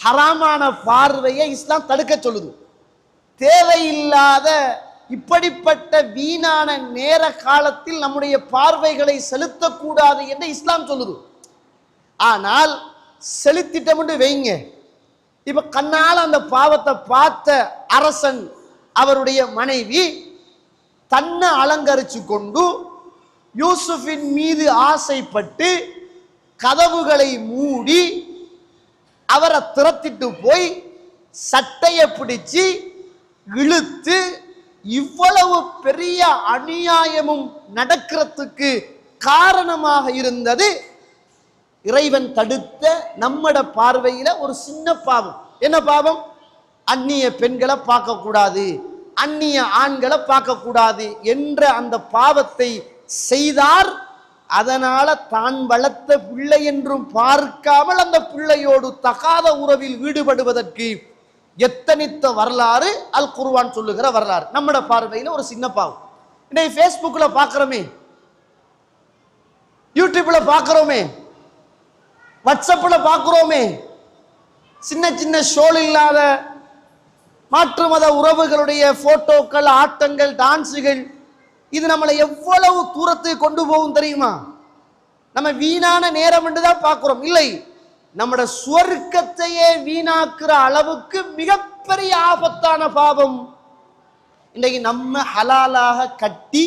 ஹராமான பார்வையை இஸ்லாம் தடுக்க சொல்லுது. தேவையில்லாத இப்படிப்பட்ட வீணான நேர காலத்தில் நம்முடைய பார்வைகளை செலுத்தக்கூடாது என்று இஸ்லாம் சொல்லுது. ஆனால் செலுத்திட்டோம்னு வைங்க, இப்ப கண்ணால் அந்த பாவத்தை பார்த்த அரசன் அவருடைய மனைவி தன்னை அலங்கரிச்சு கொண்டு யூசுஃபின் மீது ஆசைப்பட்டு கதவுகளை மூடி அவரை திறத்திட்டு போய் சட்டையை பிடிச்சு இழுத்து இவ்வளவு பெரிய அநியாயமும் நடக்கிறதுக்கு காரணமாக இருந்தது இறைவன் தடுத்த நம்மட பார்வையில ஒரு சின்ன பாவம். என்ன பாவம்? அந்நிய பெண்களை பார்க்க கூடாது, அந்நிய ஆண்களை பார்க்க கூடாது என்ற அந்த பாவத்தை செய்தார். அதனால தான் வளர்த்த பிள்ளை என்றும் பார்க்காமல் அந்த பிள்ளையோடு தகாத உறவில் ஈடுபடுவதற்கு எத்தனித்த வரலாறு அல் குர்ஆன் சொல்லுகிற வரலாறு. நம்மட பார்வையில ஒரு சின்ன பாவம். இன்னைக்கு ஃபேஸ்புக்ல பார்க்கிறோமே, யூடியூப்ல பார்க்கிறோமே, வாட்ஸ்அப்ல பார்க்கிறோமே, சின்ன சின்ன ஷோல் இல்லாத மாற்று மத உறவுகளுடைய போட்டோக்கள், ஆட்டங்கள், டான்ஸுகள், இது நம்மளை எவ்வளவு தூரத்துக்கு கொண்டு போகும் தெரியுமா? நம்ம வீணான நேரம் என்று தான் பார்க்கிறோம். இல்லை, நம்மட சுவர்க்கத்தையே வீணாக்குற அளவுக்கு மிகப்பெரிய ஆபத்தான பாவம். இன்றைக்கு நம்ம ஹலாலாக கட்டி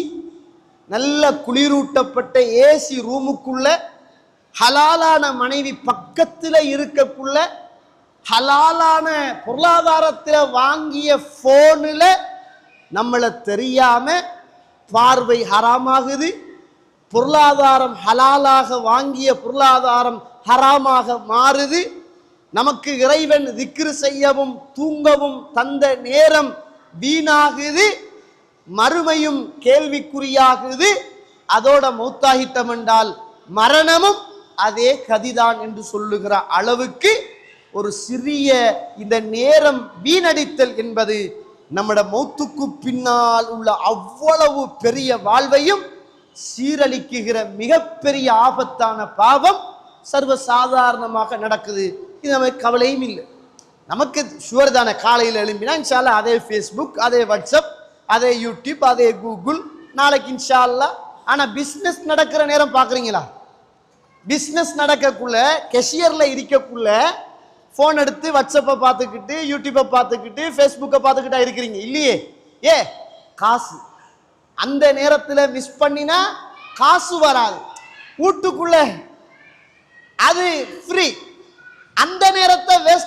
நல்ல குளிரூட்டப்பட்ட ஏசி ரூமுக்குள்ள ஹலாலான மனைவி பக்கத்துல இருக்கக்குள்ள ஹலாலான பொருளாதாரத்தில் வாங்கிய போன்ல நம்மளை தெரியாம பார்வை ஹராமாகுது. பொருளாதாரம் ஹலாலாக வாங்கிய பொருளாதாரம் ஹராமாக மாறுது. நமக்கு இறைவன் திக்ர் செய்யவும் தூங்கவும் தந்த நேரம் வீணாகுது, மறுமையும் கேள்விக்குறியாகுது. அதோட மௌத்தாகிட்டம் என்றால் மரணமும் அதே கதிதான் என்று சொல்லுகிற அளவுக்கு ஒரு சிறிய இந்த நேரம் வீணடித்தல் என்பது நம்முடைய மௌத்துக்கு பின்னால் உள்ள அவ்வளவு பெரிய வாழ்வையும் சீரழிக்குகிற மிகப்பெரிய ஆபத்தான பாவம் சர்வசாதாரணமாக நடக்குது. இது நமக்கு கவலையும் இல்லை. நமக்கு ஷுவர் தானே, காலையில் எழும்பினா இன்ஷா அல்லாஹ் அதே ஃபேஸ்புக், அதே வாட்ஸ்அப், அதே யூடியூப், அதே கூகுள், நாளைக்கு இன்ஷா அல்லாஹ். ஆனால் பிஸ்னஸ் நடக்கிற நேரம் பார்க்குறீங்களா? பிஸ்னஸ் நடக்கக்குள்ள கெஷியர்ல இருக்கக்குள்ள போன் எடுத்து வாட்ஸ்அப்பை பார்த்துக்கிட்டு, யூடியூப்பை பார்த்துக்கிட்டு, ஃபேஸ்புக்கை பார்த்துக்கிட்டா இருக்கிறீங்க இல்லையே? காசு அந்த நேரத்தில் மிஸ் பண்ணினா காசு வராது. வீட்டுக்குள்ள அது ஃப்ரீ. அந்த நேரத்தை வேஸ்ட்